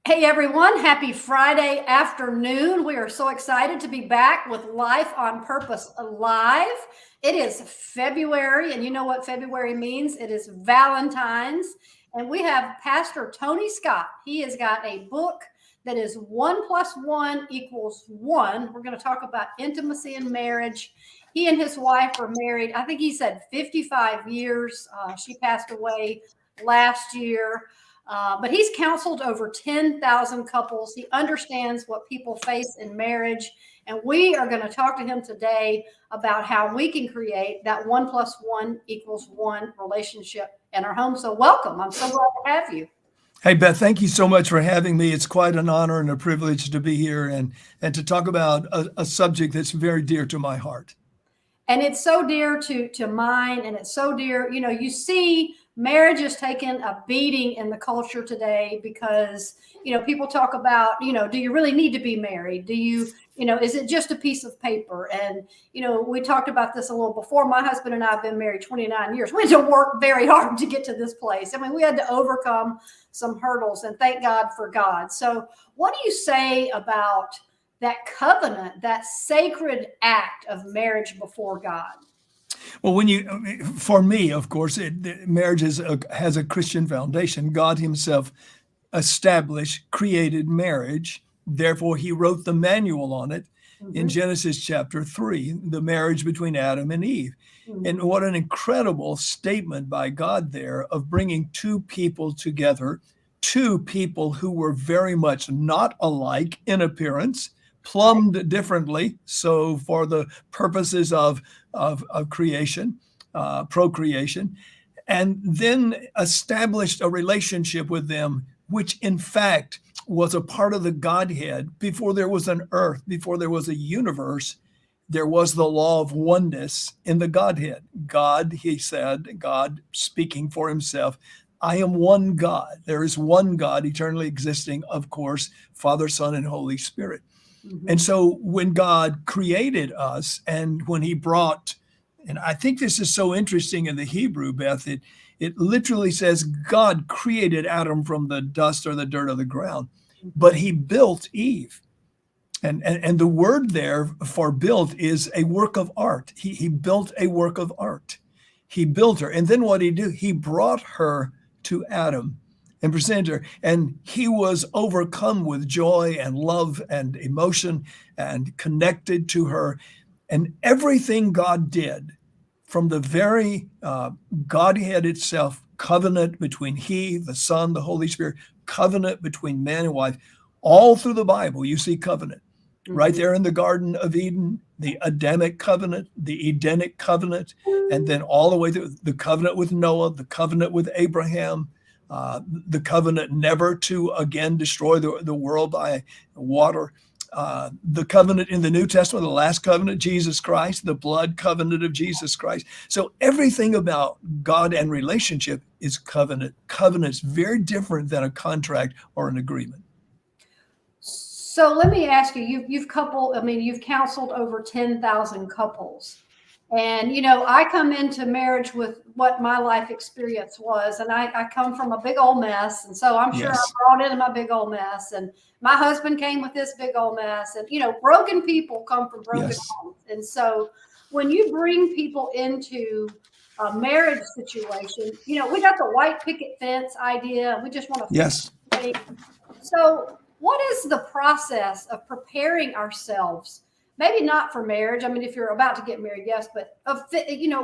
Hey everyone, happy Friday afternoon. We are so excited to be back with Life on Purpose Live. It is February, and you know what February means? It is Valentine's, and we have Pastor Tony Scott. He has got a book that is 1 + 1 = 1. We're going to talk about intimacy in marriage. He and his wife were married, I think he said 55 years. She passed away last year. But he's counseled over 10,000 couples. He understands what people face in marriage. And we are going to talk to him today about how we can create that 1 + 1 = 1 relationship in our home. So welcome. I'm so glad to have you. Hey, Beth, thank you so much for having me. It's quite an honor and a privilege to be here and to talk about a subject that's very dear to my heart. And it's so dear to mine, and it's so dear, you see marriage is taking a beating in the culture today because, people talk about, do you really need to be married? Do you, is it just a piece of paper? And, we talked about this a little before. My husband and I have been married 29 years. We had to work very hard to get to this place. I mean, we had to overcome some hurdles, and thank God for God. So what do you say about that covenant, that sacred act of marriage before God? Well, for me, of course, marriage has a Christian foundation. God himself established, created marriage. Therefore, he wrote the manual on it in Genesis chapter 3, the marriage between Adam and Eve. And what an incredible statement by God there of bringing two people together, two people who were very much not alike in appearance, plumbed differently. So for the purposes of creation, procreation, and then established a relationship with them, which in fact was a part of the Godhead. Before there was an earth, before there was a universe, there was the law of oneness in the Godhead. God, he said, God speaking for himself, I am one God. There is one God eternally existing, of course, Father, Son, and Holy Spirit. And so when God created us and when he brought, and I think this is so interesting in the Hebrew, Beth, it literally says God created Adam from the dust or the dirt of the ground, but he built Eve. And the word there for built is a work of art. He built a work of art. He built her. And then what did he do? He brought her to Adam and presented her. And he was overcome with joy and love and emotion and connected to her. And everything God did from the very Godhead itself, covenant between he, the Son, the Holy Spirit, covenant between man and wife, all through the Bible, you see covenant. Right there in the Garden of Eden, the Adamic covenant, the Edenic covenant, and then all the way through the covenant with Noah, the covenant with Abraham, the covenant never to again destroy the world by water, the covenant in the New Testament, the last covenant, Jesus Christ, the blood covenant of Jesus Christ. So everything about God and relationship is covenant. Covenant's very different than a contract or an agreement. So let me ask you, you've counseled over 10,000 couples. And, I come into marriage with what my life experience was. And I come from a big old mess. And so I'm sure I brought into my big old mess. And my husband came with this big old mess. And, broken people come from broken homes. And so when you bring people into a marriage situation, we got the white picket fence idea. We just want to. Yes. So what is the process of preparing ourselves? Maybe not for marriage. I mean, if you're about to get married, yes, but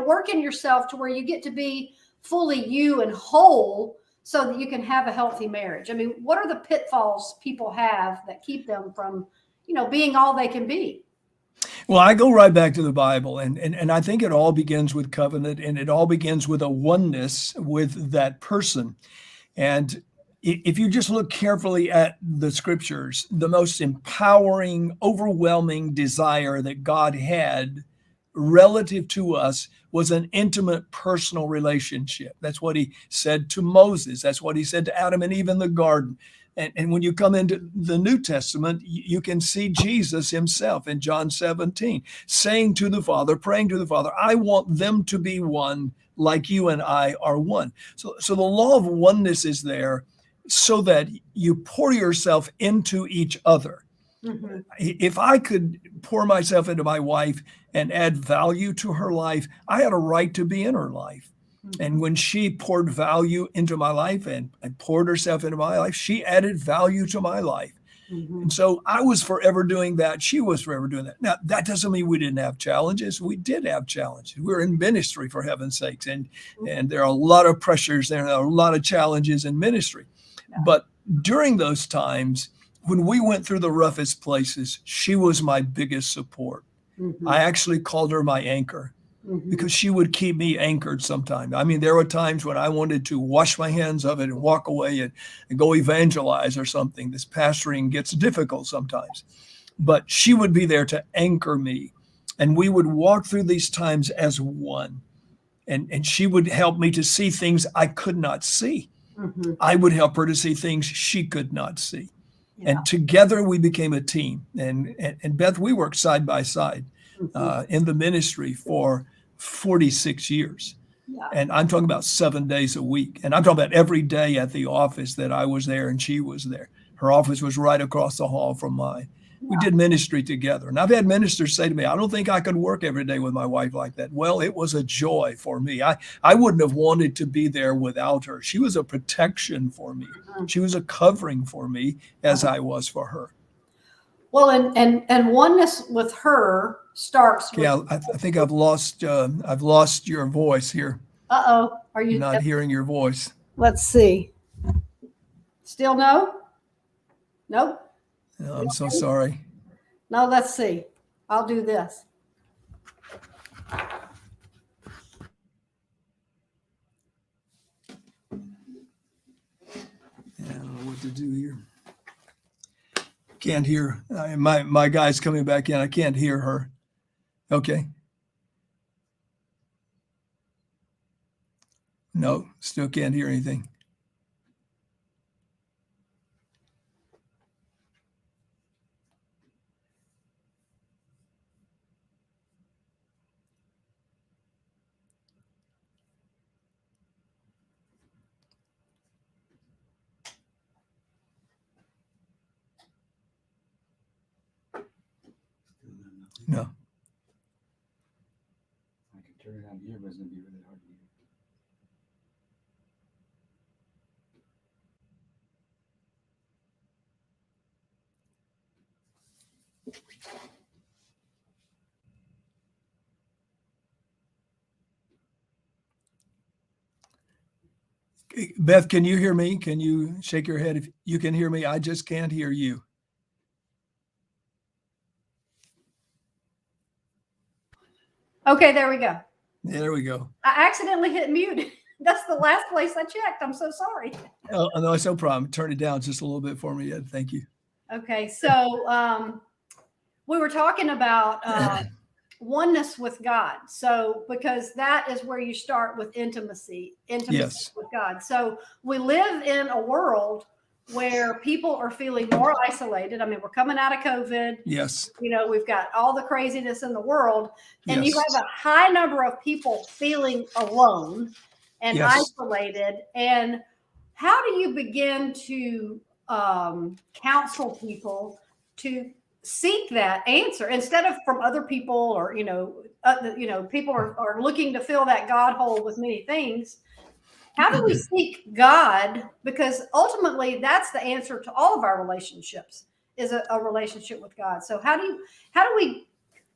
working yourself to where you get to be fully you and whole so that you can have a healthy marriage. I mean, what are the pitfalls people have that keep them from, being all they can be? Well, I go right back to the Bible, and I think it all begins with covenant, and it all begins with a oneness with that person. And if you just look carefully at the scriptures, the most empowering, overwhelming desire that God had relative to us was an intimate personal relationship. That's what he said to Moses. That's what he said to Adam and Eve in the garden. And when you come into the New Testament, you can see Jesus himself in John 17, saying to the Father, praying to the Father, I want them to be one like you and I are one. So the law of oneness is there. so that you pour yourself into each other. Mm-hmm. If I could pour myself into my wife and add value to her life, I had a right to be in her life. Mm-hmm. And when she poured value into my life and poured herself into my life, she added value to my life. Mm-hmm. And so I was forever doing that. She was forever doing that. Now, that doesn't mean we didn't have challenges. We did have challenges. We were in ministry, for heaven's sakes. And there are a lot of pressures. There are a lot of challenges in ministry. Yeah. But during those times, when we went through the roughest places, she was my biggest support. Mm-hmm. I actually called her my anchor. Mm-hmm. Because she would keep me anchored sometimes. I mean, there were times when I wanted to wash my hands of it and walk away and go evangelize or something. This pastoring gets difficult sometimes. But she would be there to anchor me. And we would walk through these times as one. And she would help me to see things I could not see. Mm-hmm. I would help her to see things she could not see. Yeah. And together we became a team. And Beth, we worked side by side in the ministry for 46 years. Yeah. And I'm talking about 7 days a week. And I'm talking about every day at the office that I was there and she was there. Her office was right across the hall from mine. Yeah. We did ministry together. And I've had ministers say to me, I don't think I could work every day with my wife like that. Well, it was a joy for me. I wouldn't have wanted to be there without her. She was a protection for me. She was a covering for me as I was for her. Well, and oneness with her starts with, Yeah, I think I've lost your voice here. Uh-oh. Are you Not hearing your voice? Let's see. Still no? Nope. No, I'm so sorry. No, let's see. I'll do this. I don't know what to do here. Can't hear. My guy's coming back in. I can't hear her. Okay. No, still can't hear anything. No. I can turn it on here, but it's going to be really hard to hear. Beth, can you hear me? Can you shake your head if you can hear me? I just can't hear you. Okay, there we go. There we go. I accidentally hit mute. That's the last place I checked. I'm so sorry. Oh, no, it's no problem. Turn it down just a little bit for me, Ed. Thank you. Okay, so we were talking about oneness with God. So because that is where you start with intimacy Yes. with God. So we live in a world where people are feeling more isolated. I mean, we're coming out of COVID. Yes. You know, we've got all the craziness in the world, and Yes. you have a high number of people feeling alone and Yes. isolated. And how do you begin to counsel people to seek that answer instead of from other people, or people are looking to fill that God hole with many things? How do we seek God? Because ultimately that's the answer to all of our relationships, is a relationship with God. So how do we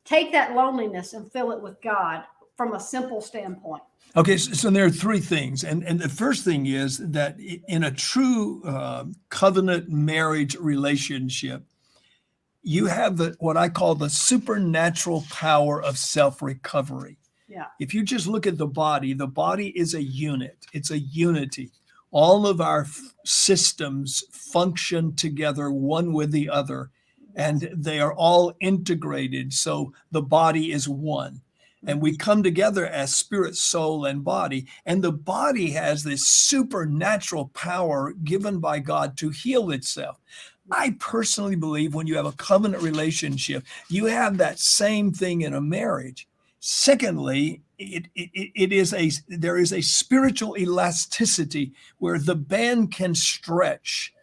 take that loneliness and fill it with God from a simple standpoint? Okay, so there are three things. And the first thing is that in a true covenant marriage relationship, you have what I call the supernatural power of self-recovery. Yeah. If you just look at the body is a unit. It's a unity. All of our systems function together, one with the other, and they are all integrated. So the body is one. And we come together as spirit, soul, and body. And the body has this supernatural power given by God to heal itself. I personally believe when you have a covenant relationship, you have that same thing in a marriage. Secondly, there is a spiritual elasticity where the band can stretch,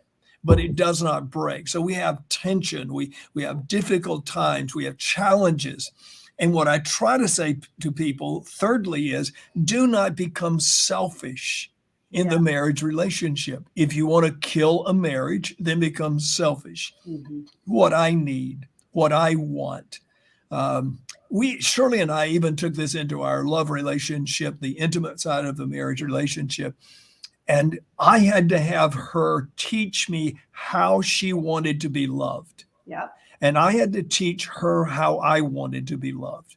but it does not break. So we have tension, we have difficult times, we have challenges. And what I try to say to people, thirdly, is do not become selfish in the marriage relationship. If you want to kill a marriage, then become selfish. What I need, what I want. Shirley and I even took this into our love relationship, the intimate side of the marriage relationship. And I had to have her teach me how she wanted to be loved. Yeah. And I had to teach her how I wanted to be loved.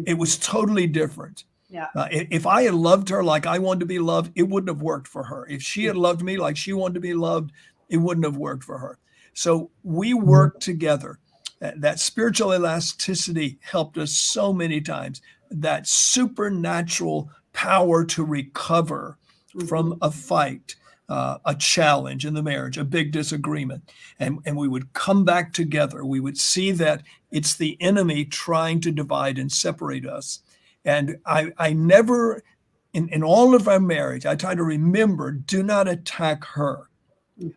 It was totally different. Yeah. If I had loved her like I wanted to be loved, it wouldn't have worked for her. If she had loved me like she wanted to be loved, it wouldn't have worked for her. So we worked together. That spiritual elasticity helped us so many times. That supernatural power to recover from a fight, a challenge in the marriage, a big disagreement. And we would come back together. We would see that it's the enemy trying to divide and separate us. And I never, in all of our marriage, I try to remember, do not attack her.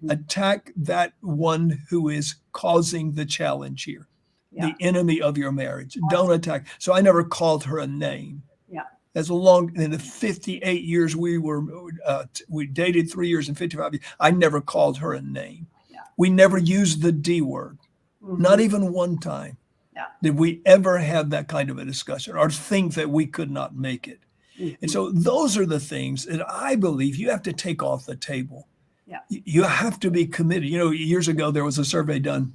Attack that one who is causing the challenge here, the enemy of your marriage. Don't attack. So I never called her a name. In the 58 years we dated, 3 years and 55 years, I never called her a name. We never used the D word, not even one time. Did we ever have that kind of a discussion or think that we could not make it? And so those are the things that I believe you have to take off the table. You have to be committed. Years ago, there was a survey done.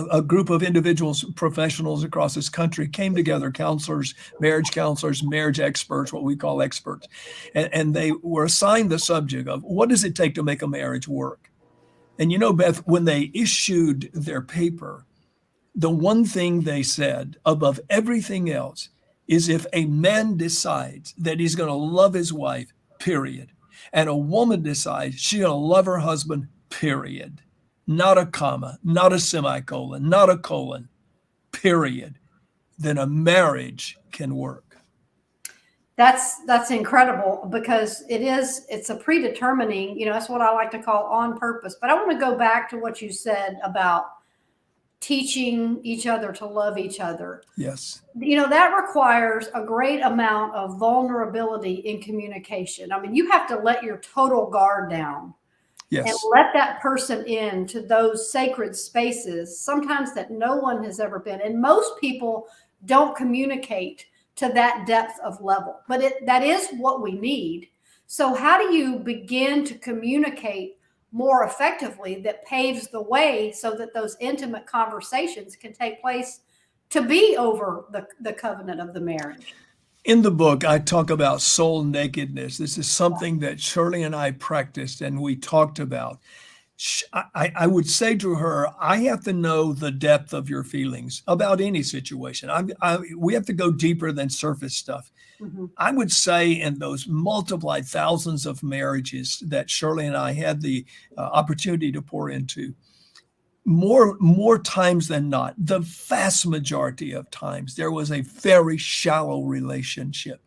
A group of individuals, professionals across this country came together, counselors, marriage experts, what we call experts. And they were assigned the subject of what does it take to make a marriage work? And Beth, when they issued their paper, the one thing they said above everything else is if a man decides that he's going to love his wife, period, and a woman decides she's going to love her husband, period. Not a comma, not a semicolon, not a colon, period. Then a marriage can work. That's incredible because it's a predetermining, that's what I like to call on purpose. But I want to go back to what you said about teaching each other to love each other. Yes. That requires a great amount of vulnerability in communication. I mean, you have to let your total guard down. Yes. And let that person into those sacred spaces, sometimes that no one has ever been. And most people don't communicate to that depth of level, but that is what we need. So how do you begin to communicate more effectively that paves the way so that those intimate conversations can take place to be over the covenant of the marriage? In the book, I talk about soul nakedness. This is something that Shirley and I practiced and we talked about. I would say to her, I have to know the depth of your feelings about any situation. We have to go deeper than surface stuff. I would say in those multiplied thousands of marriages that Shirley and I had the opportunity to pour into, more times than not, the vast majority of times, there was a very shallow relationship.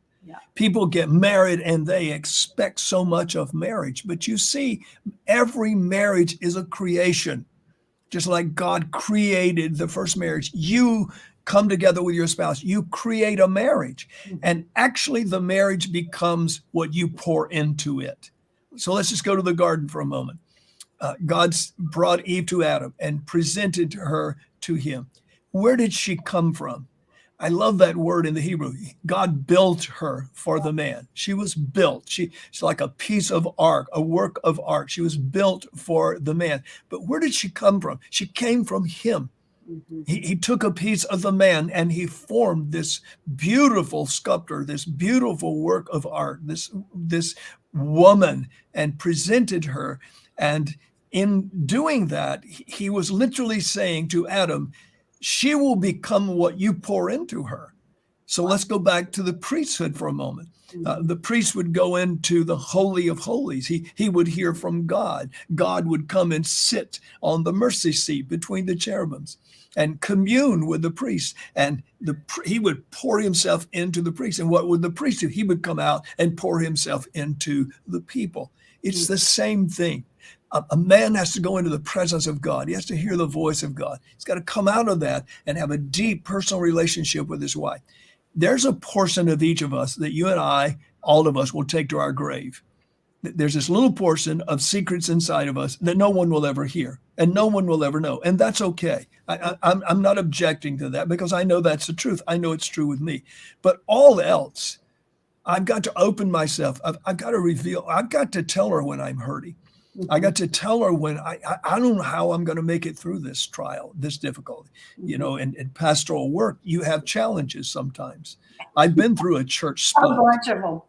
People get married and they expect so much of marriage. But you see, every marriage is a creation. Just like God created the first marriage, you come together with your spouse, you create a marriage. And actually, the marriage becomes what you pour into it. So let's just go to the garden for a moment. God brought Eve to Adam and presented her to him. Where did she come from? I love that word in the Hebrew. God built her for the man. She was built. She's like a piece of art, a work of art. She was built for the man. But where did she come from? She came from him. He took a piece of the man and he formed this beautiful sculptor, this beautiful work of art, this woman, and presented her. And in doing that, he was literally saying to Adam, she will become what you pour into her. So let's go back to the priesthood for a moment. The priest would go into the Holy of Holies. He would hear from God. God would come and sit on the mercy seat between the cherubims and commune with the priest. And he would pour himself into the priest. And what would the priest do? He would come out and pour himself into the people. It's the same thing. A man has to go into the presence of God. He has to hear the voice of God. He's got to come out of that and have a deep personal relationship with his wife. There's a portion of each of us that you and I, all of us, will take to our grave. There's this little portion of secrets inside of us that no one will ever hear and no one will ever know. And that's okay. I'm not objecting to that because I know that's the truth. I know it's true with me. But all else, I've got to open myself. I've got to reveal. I've got to tell her when I'm hurting. I got to tell her when I don't know how I'm going to make it through this trial, this difficulty. You know, in pastoral work, you have challenges sometimes. I've been through a church split. A bunch of them.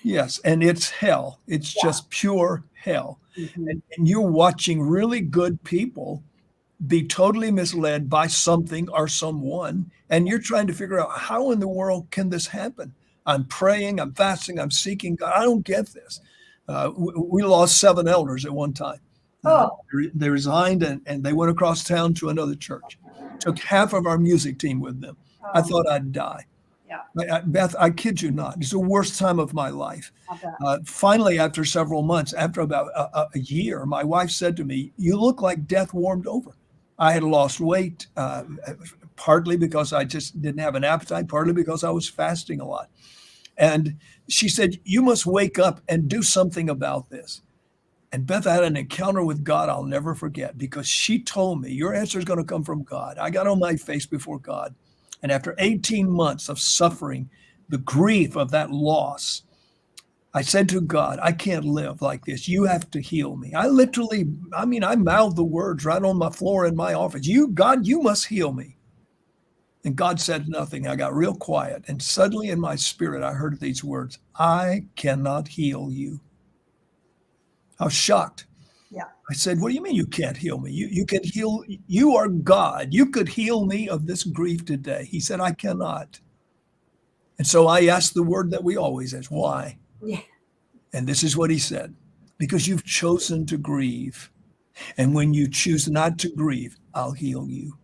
Yes, and it's hell. It's just pure hell. And you're watching really good people be totally misled by something or someone, and you're trying to figure out how in the world can this happen? I'm praying, I'm fasting, I'm seeking God. I don't get this. We lost 7 elders at one time. They resigned and they went across town to another church. Took half of our music team with them. I thought I'd die. Beth, I kid you not. It's the worst time of my life. Finally, after several months, after about a year, my wife said to me, "You look like death warmed over." I had lost weight, partly because I just didn't have an appetite, partly because I was fasting a lot. And she said, "You must wake up and do something about this." And Beth had an encounter with God I'll never forget because she told me, "Your answer is going to come from God." I got on my face before God. And after 18 months of suffering, the grief of that loss, I said to God, "I can't live like this. You have to heal me." I mouthed the words right on my floor in my office. God, you must heal me. And God said nothing. I got real quiet. And suddenly in my spirit, I heard these words, "I cannot heal you." I was shocked. I said, "What do you mean you can't heal me? You can heal. You are God. You could heal me of this grief today." He said, "I cannot." And so I asked the word that we always ask, why? And this is what he said, "Because you've chosen to grieve. And when you choose not to grieve, I'll heal you."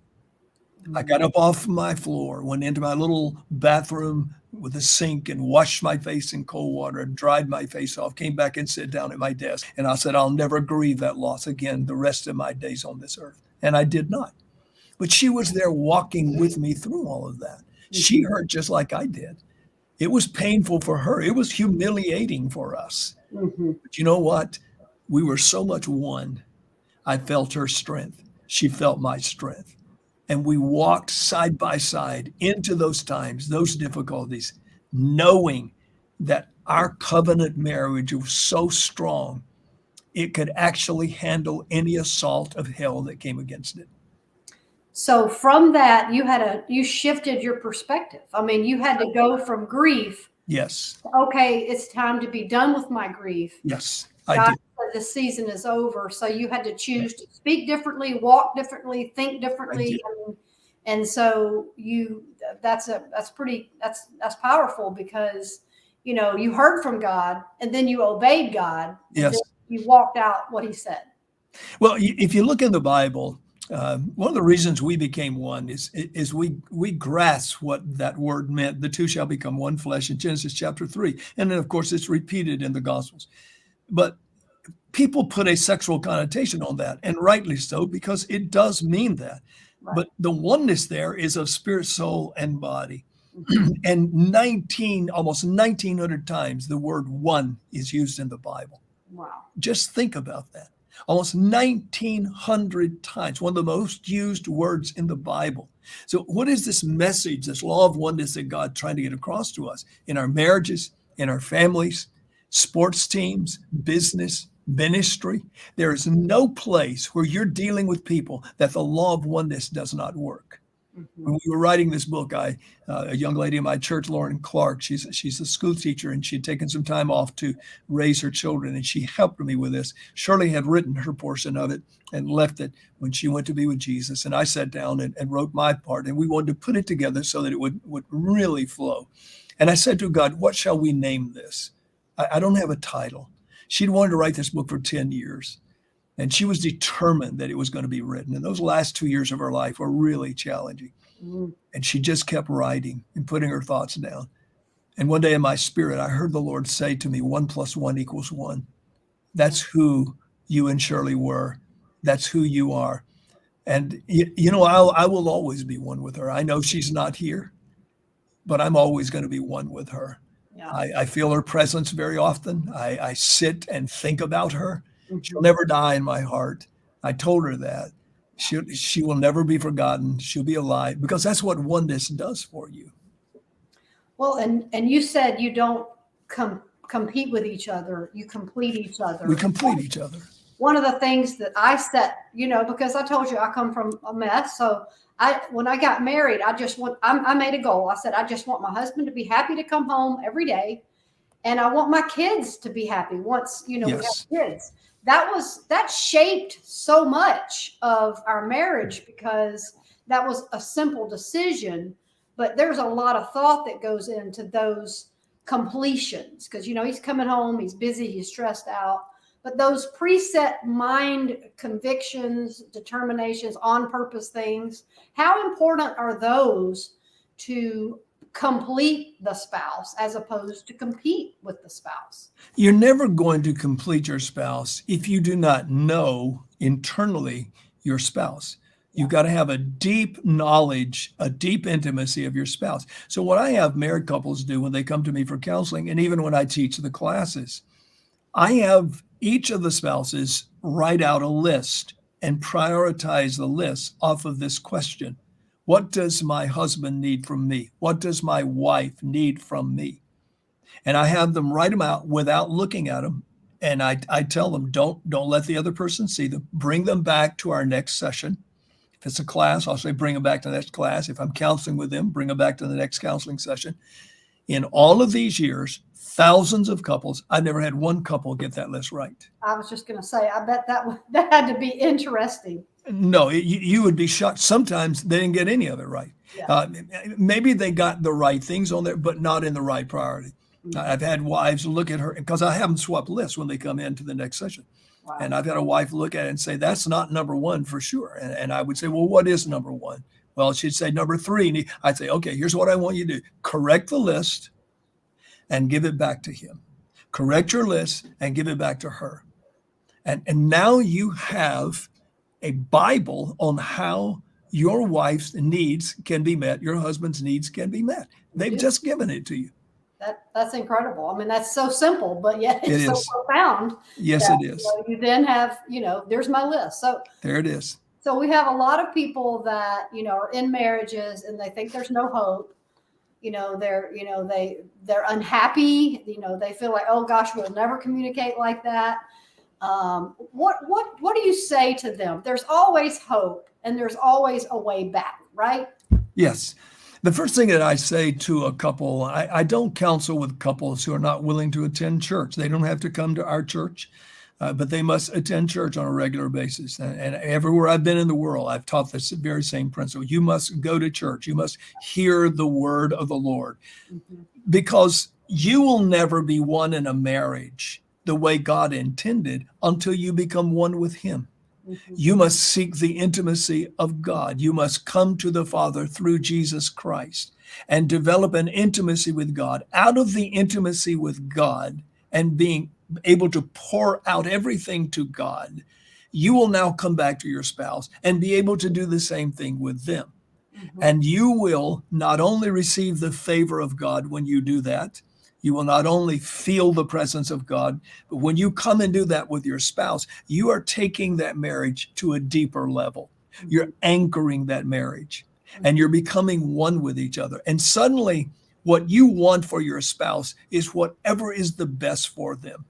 I got up off my floor, went into my little bathroom with a sink and washed my face in cold water and dried my face off, came back and sat down at my desk. And I said, "I'll never grieve that loss again the rest of my days on this earth." And I did not. But she was there walking with me through all of that. She hurt just like I did. It was painful for her. It was humiliating for us. But you know what? We were so much one. I felt her strength. She felt my strength. And we walked side by side into those times, those difficulties, knowing that our covenant marriage was so strong, it could actually handle any assault of hell that came against it. So from that, you shifted your perspective. I mean, you had to go from grief. Yes. Okay, it's time to be done with my grief. Yes, God I did. said the season is over. So you had to choose to speak differently, walk differently, think differently. And so that's powerful because, you know, you heard from God and then you obeyed God. And then you walked out what he said. Well, if you look in the Bible, one of the reasons we became one is we grasp what that word meant. The two shall become one flesh in Genesis chapter 3. And then, of course, it's repeated in the Gospels. But people put a sexual connotation on that, and rightly so, because it does mean that. Right. But the oneness there is of spirit, soul, and body. And almost 1,900 times the word one is used in the Bible. Wow. Just think about that. Almost 1,900 times, one of the most used words in the Bible. So what is this message, this law of oneness that God trying to get across to us in our marriages, in our families, sports teams, business, ministry? There is no place where you're dealing with people that the law of oneness does not work. Mhm. When we were writing this book, a young lady in my church, Lauren Clark, she's a school teacher, and she'd taken some time off to raise her children, and she helped me with this. Shirley had written her portion of it and left it when she went to be with Jesus, and I sat down and wrote my part, and we wanted to put it together so that it would really flow. And I said to God, what shall we name this? I don't have a title. She'd wanted to write this book for 10 years. And she was determined that it was going to be written. And those last 2 years of her life were really challenging. Mm. And she just kept writing and putting her thoughts down. And one day in my spirit, I heard the Lord say to me, 1 + 1 = 1. That's who you and Shirley were. That's who you are. And, I will always be one with her. I know she's not here, but I'm always going to be one with her. Yeah. I feel her presence very often. I sit and think about her. Mhm. She'll never die in my heart. I told her that. She will never be forgotten. She'll be alive, because that's what oneness does for you. Well, and you said you don't compete with each other. You complete each other. We complete each other. One of the things that I set, because I told you I come from a mess. So when I got married, I made a goal. I said, I just want my husband to be happy to come home every day. And I want my kids to be happy once, we have Yes. kids. That shaped so much of our marriage, because that was a simple decision, but there's a lot of thought that goes into those completions, because, he's coming home, he's busy, he's stressed out. But those preset mind convictions, determinations, on purpose things, how important are those to complete the spouse as opposed to compete with the spouse? You're never going to complete your spouse if you do not know internally your spouse. You've got to have a deep knowledge, a deep intimacy of your spouse. So what I have married couples do when they come to me for counseling, and even when I teach the classes, I have each of the spouses write out a list and prioritize the list off of this question. What does my husband need from me? What does my wife need from me? And I have them write them out without looking at them. And I tell them, don't let the other person see them. Bring them back to our next session. If it's a class, I'll say bring them back to the next class. If I'm counseling with them, bring them back to the next counseling session. In all of these years, thousands of couples, I've never had one couple get that list right. I was just going to say, I bet that had to be interesting. No, you would be shocked. Sometimes they didn't get any of it right. Yeah. Maybe they got the right things on there, but not in the right priority. Mhm. I've had wives look at her, because I have them swap lists when they come into the next session. Wow. And I've had a wife look at it and say, that's not number one for sure. And I would say, well, what is number one? Well, she'd say number 3. And I'd say, okay, here's what I want you to do. Correct the list and give it back to him. Correct your list and give it back to her. And now you have a Bible on how your wife's needs can be met, your husband's needs can be met. They've Yeah. just given it to you. That's incredible. I mean, that's so simple, but yet it's It so is. profound. Yes, that, it is. You then have, there's my list. There it is. So we have a lot of people that, are in marriages and they think there's no hope. They're unhappy. They feel like, oh gosh, we'll never communicate like that. What do you say to them? There's always hope and there's always a way back, right? Yes. The first thing that I say to a couple, I don't counsel with couples who are not willing to attend church. They don't have to come to our church, but they must attend church on a regular basis. And everywhere I've been in the world, I've taught this very same principle. You must go to church. You must hear the word of the Lord, Mm-hmm. because you will never be one in a marriage the way God intended until you become one with him. Mm-hmm. You must seek the intimacy of God. You must come to the Father through Jesus Christ and develop an intimacy with God. Out of the intimacy with God and being able to pour out everything to God, you will now come back to your spouse and be able to do the same thing with them. Mm-hmm. And you will not only receive the favor of God when you do that, you will not only feel the presence of God, but when you come and do that with your spouse, you are taking that marriage to a deeper level. Mm-hmm. You're anchoring that marriage and you're becoming one with each other. And suddenly what you want for your spouse is whatever is the best for them.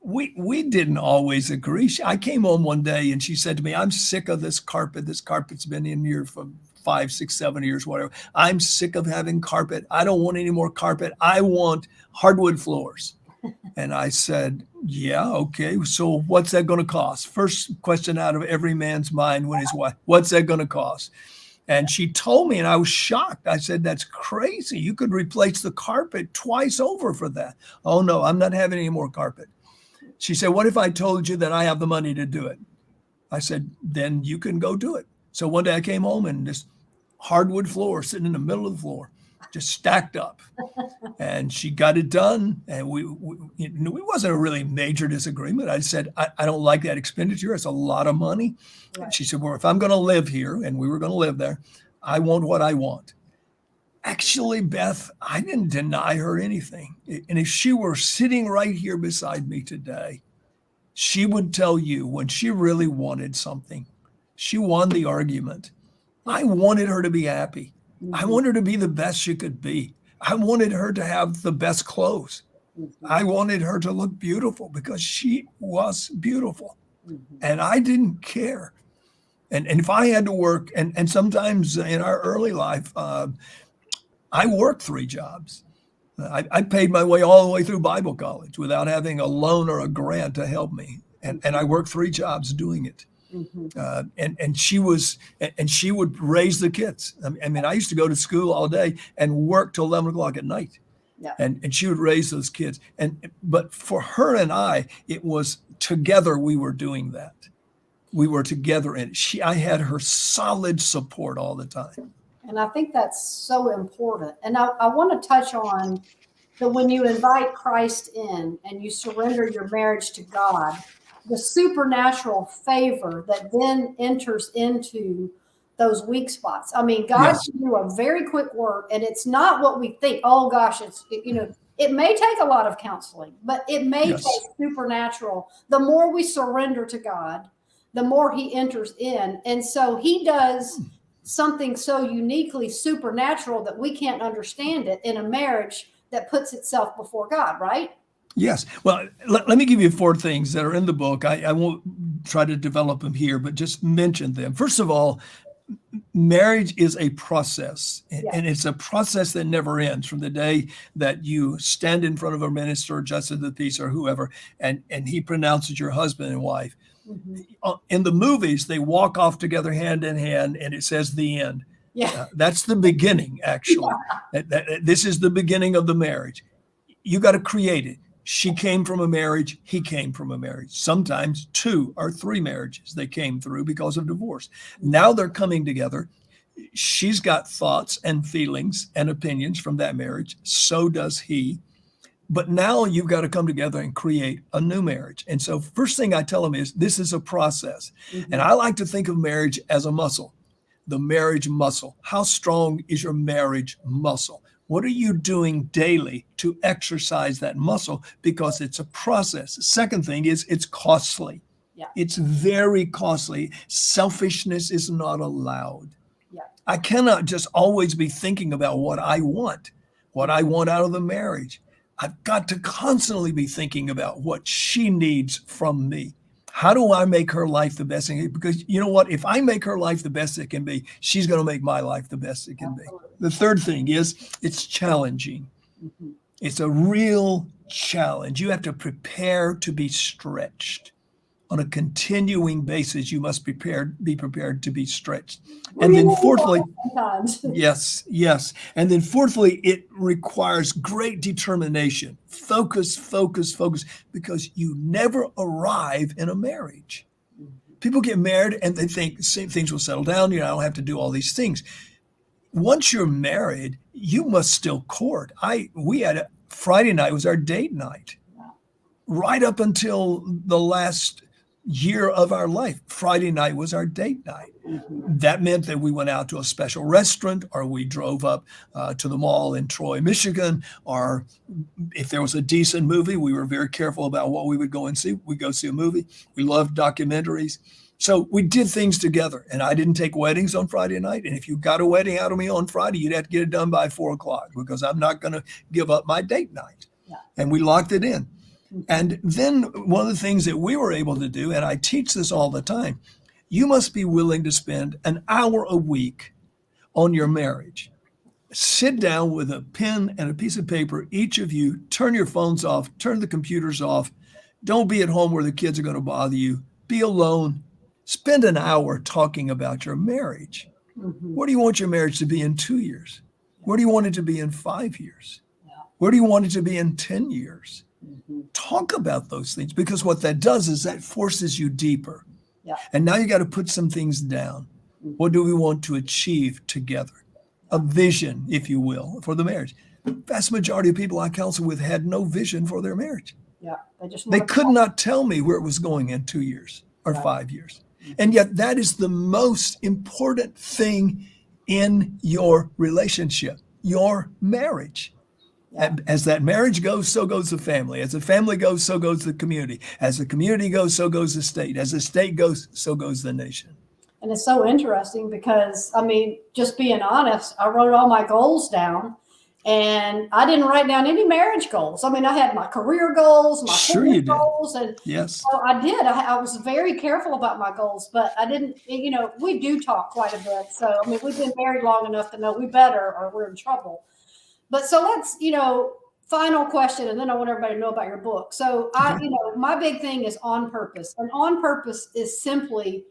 We didn't always agree. I came home one day and she said to me, I'm sick of this carpet. This carpet's been in here for 5, 6, 7 years, whatever. I'm sick of having carpet. I don't want any more carpet. I want hardwood floors. And I said, yeah, okay. So what's that going to cost? First question out of every man's mind when his wife, what's that going to cost? And she told me, and I was shocked. I said, that's crazy. You could replace the carpet twice over for that. Oh, no, I'm not having any more carpet. She said, what if I told you that I have the money to do it? I said, then you can go do it. So one day I came home and this hardwood floor sitting in the middle of the floor, just stacked up. And she got it done. And it wasn't a really major disagreement. I said, I don't like that expenditure. It's a lot of money. Right. She said, well, if I'm going to live here, and we were going to live there, I want what I want. Actually, Beth, I didn't deny her anything. And if she were sitting right here beside me today, she would tell you when she really wanted something, she won the argument. I wanted her to be happy. Mm-hmm. I wanted her to be the best she could be. I wanted her to have the best clothes. Mm-hmm. I wanted her to look beautiful because she was beautiful. Mm-hmm. And I didn't care. And if I had to work, and sometimes in our early life, I worked 3 jobs. I paid my way all the way through Bible college without having a loan or a grant to help me. And I worked 3 jobs doing it. Mm-hmm. And she would raise the kids. I mean, I used to go to school all day and work till 11 o'clock at night. Yeah. And she would raise those kids. But for her and I, it was together we were doing that. We were together, and I had her solid support all the time. And I think that's so important. And I want to touch on that when you invite Christ in and you surrender your marriage to God, the supernatural favor that then enters into those weak spots. I mean, God can do a very quick work, and it's not what we think. Oh gosh, it may take a lot of counseling, but it may take supernatural. The more we surrender to God, the more he enters in. And so he does something so uniquely supernatural that we can't understand it in a marriage that puts itself before God, right? Yes. Well, let me give you 4 things that are in the book. I won't try to develop them here, but just mention them. First of all, marriage is a process, and it's a process that never ends from the day that you stand in front of a minister or justice of the peace or whoever, and he pronounces your husband and wife. Mm-hmm. In the movies, they walk off together hand in hand, and it says the end. Yeah, that's the beginning, actually. This is the beginning of the marriage. You got to create it. She came from a marriage. He came from a marriage. Sometimes 2 or 3 marriages they came through because of divorce. Now they're coming together. She's got thoughts and feelings and opinions from that marriage. So does he. But now you've got to come together and create a new marriage. And so first thing I tell them is this is a process. Mm-hmm. And I like to think of marriage as a muscle, the marriage muscle. How strong is your marriage muscle? What are you doing daily to exercise that muscle? Because it's a process. The second thing is it's costly. Yeah. It's very costly. Selfishness is not allowed. Yeah. I cannot just always be thinking about what I want out of the marriage. I've got to constantly be thinking about what she needs from me. How do I make her life the best it can be? Because you know what? If I make her life the best it can be, she's going to make my life the best it can be. The third thing is it's challenging. Mm-hmm. It's a real challenge. You have to prepare to be stretched. On a continuing basis, you must be prepared to be stretched. And then fourthly, yes. And then fourthly, it requires great determination, focus, because you never arrive in a marriage. People get married and they think things will settle down. I don't have to do all these things. Once you're married, you must still court. We had Friday night was our date night, right up until the last year of our life. Friday night was our date night. Mm-hmm. That meant that we went out to a special restaurant, or we drove up to the mall in Troy, Michigan, or if there was a decent movie, we were very careful about what we would go and see. We'd go see a movie. We loved documentaries. So we did things together, and I didn't take weddings on Friday night. And if you got a wedding out of me on Friday, you'd have to get it done by 4:00 because I'm not going to give up my date night. Yeah. And we locked it in. And then one of the things that we were able to do, and I teach this all the time, you must be willing to spend an hour a week on your marriage. Sit down with a pen and a piece of paper, each of you, turn your phones off, turn the computers off. Don't be at home where the kids are going to bother you. Be alone. Spend an hour talking about your marriage. Where do you want your marriage to be in 2 years? Where do you want it to be in 5 years? Where do you want it to be in 10 years? Talk about those things, because what that does is that forces you deeper. And now you got to put some things down. What do we want to achieve together? A vision, if you will, for the marriage. The vast majority of people I counsel with had no vision for their marriage. They could not tell me where it was going in 2 years or 5 years. And yet that is the most important thing in your relationship, your marriage. As that marriage goes, so goes the family. As the family goes, so goes the community. As the community goes, so goes the state. As the state goes, so goes the nation. And it's so interesting because, I mean, just being honest, I wrote all my goals down and I didn't write down any marriage goals. I mean, I had my career goals, my Sure goals, and yes, so I did. I was very careful about my goals, but I didn't, we do talk quite a bit. So, I mean, we've been married long enough to know we better or we're in trouble. But so let's, final question, and then I want everybody to know about your book. So my big thing is on purpose, and on purpose is simply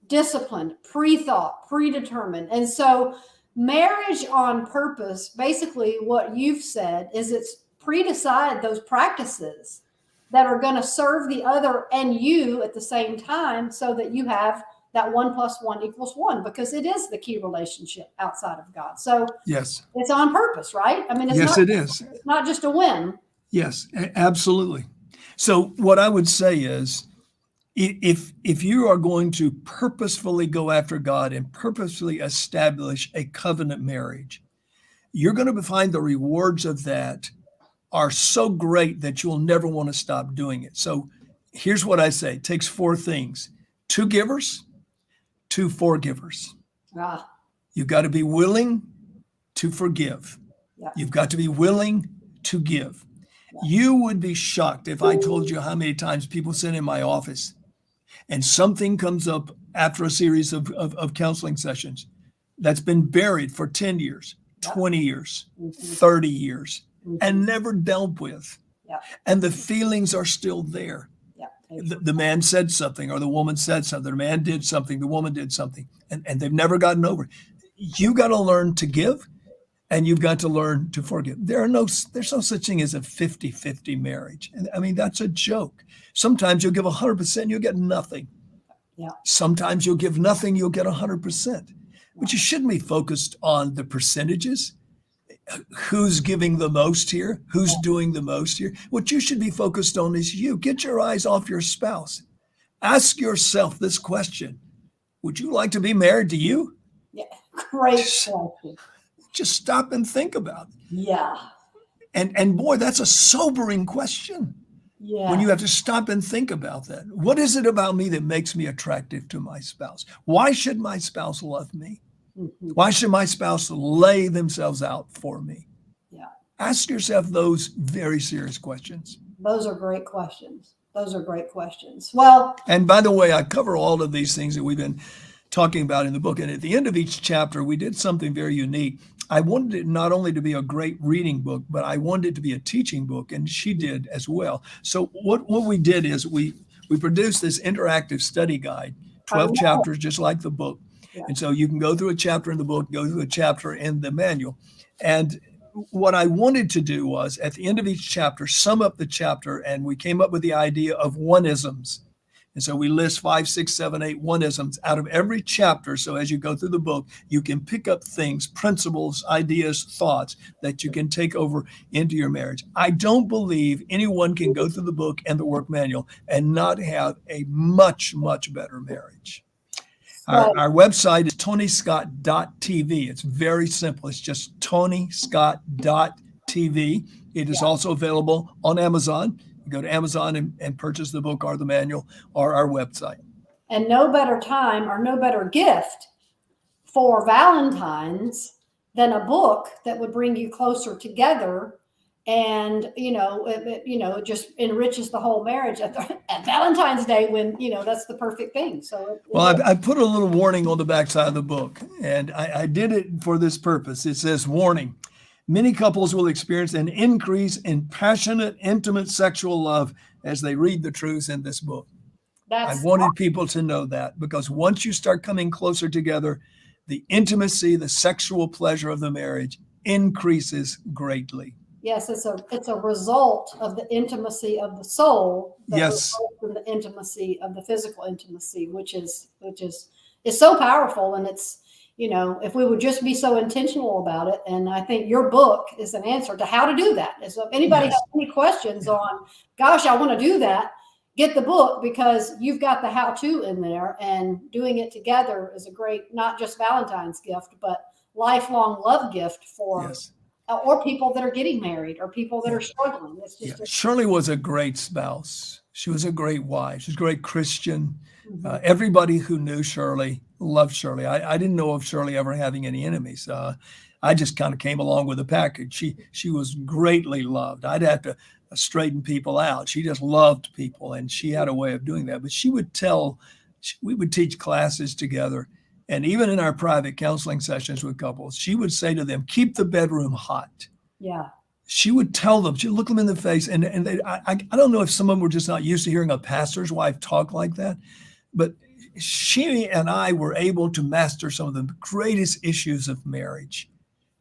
disciplined, pre-thought, predetermined. And so marriage on purpose, basically what you've said is it's pre-decide those practices that are going to serve the other and you at the same time, so that you have that 1 + 1 = 1, because it is the key relationship outside of God. So yes, it's on purpose, right? I mean, it is. It's not just a win. Yes, absolutely. So what I would say is, if you are going to purposefully go after God and purposefully establish a covenant marriage, you're going to find the rewards of that are so great that you'll never want to stop doing it. So here's what I say. It takes 4 things: 2 givers, 2 forgivers. You've got to be willing to forgive. You've got to be willing to give. You would be shocked if I told you how many times people sit in my office and something comes up after a series of counseling sessions that's been buried for 10 years, 20 years, 30 years, and never dealt with. And the feelings are still there. The man said something, or the woman said something. The man did something, the woman did something, and they've never gotten over it. You got to learn to give, and you've got to learn to forgive. There's no such thing as a 50-50 marriage. And I mean, that's a joke. Sometimes you'll give 100%, you'll get nothing. Sometimes you'll give nothing, you'll get 100%. But you shouldn't be focused on the percentages. Who's giving the most here? Who's doing the most here? What you should be focused on is you. Get your eyes off your spouse. Ask yourself this question: would you like to be married to you? Great question. Just stop and think about it. Yeah. And boy, that's a sobering question. When you have to stop and think about that. What is it about me that makes me attractive to my spouse? Why should my spouse love me? Why should my spouse lay themselves out for me? Ask yourself those very serious questions. Those are great questions. Well, and by the way, I cover all of these things that we've been talking about in the book. And at the end of each chapter, we did something very unique. I wanted it not only to be a great reading book, but I wanted it to be a teaching book, and she did as well. So what we did is we produced this interactive study guide, 12 chapters, just like the book. And so you can go through a chapter in the book, go through a chapter in the manual. And what I wanted to do was, at the end of each chapter, sum up the chapter, and we came up with the idea of oneisms. And so we list 5, 6, 7, 8 oneisms out of every chapter. So as you go through the book, you can pick up things, principles, ideas, thoughts that you can take over into your marriage. I don't believe anyone can go through the book and the work manual and not have a much, much better marriage. Our website is tonyscott.tv. It's very simple. It's just tonyscott.tv. It is also available on Amazon. You go to Amazon and purchase the book or the manual or our website. And no better time or no better gift for Valentine's than a book that would bring you closer together and it just enriches the whole marriage at Valentine's Day, when that's the perfect thing. So Well, I put a little warning on the backside of the book, and I did it for this purpose. It says, warning, many couples will experience an increase in passionate, intimate sexual love as they read the truths in this book. I wanted people to know that, because once you start coming closer together, the intimacy, the sexual pleasure of the marriage increases greatly. Yes, it's a result of the intimacy of the soul that Yes. results in the intimacy of the physical intimacy, which is so powerful. And it's, if we would just be so intentional about it. And I think your book is an answer to how to do that. And so if anybody Yes. has any questions on, gosh, I want to do that, get the book, because you've got the how-to in there, and doing it together is a great, not just Valentine's gift, but lifelong love gift for Yes. or people that are getting married, or people that are struggling. It's just Shirley was a great spouse. She was a great wife. She was a great Christian. Mhm. Everybody who knew Shirley loved Shirley. I didn't know of Shirley ever having any enemies. I just kind of came along with the package. She was greatly loved. I'd have to straighten people out. She just loved people, and she had a way of doing that. But we would teach classes together. And even in our private counseling sessions with couples, she would say to them, keep the bedroom hot. Yeah. She would tell them, she'd look them in the face. And I don't know if some of them were just not used to hearing a pastor's wife talk like that, but she and I were able to master some of the greatest issues of marriage.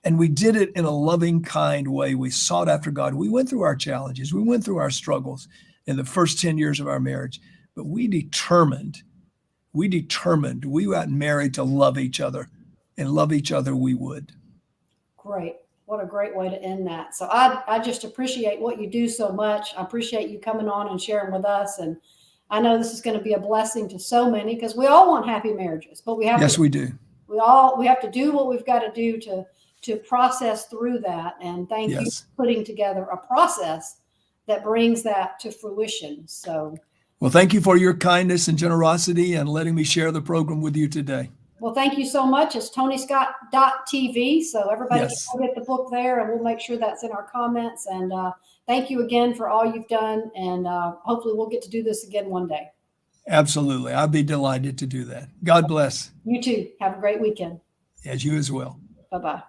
And we did it in a loving, kind way. We sought after God. We went through our challenges. We went through our struggles in the first 10 years of our marriage, but we determined we got married to love each other, and love each other we would. Great. What a great way to end that. So I just appreciate what you do so much. I appreciate you coming on and sharing with us. And I know this is going to be a blessing to so many, because we all want happy marriages, but we have Yes, we do. we have to do what we've got to do to process through that. And thank you Yes. for putting together a process that brings that to fruition. So, Well, thank you for your kindness and generosity and letting me share the program with you today. well, thank you so much. It's tonyscott.tv. So everybody Yes. can get the book there, and we'll make sure that's in our comments. And thank you again for all you've done. And hopefully we'll get to do this again one day. Absolutely. I'd be delighted to do that. God bless. You too. Have a great weekend. As you as well. Bye-bye.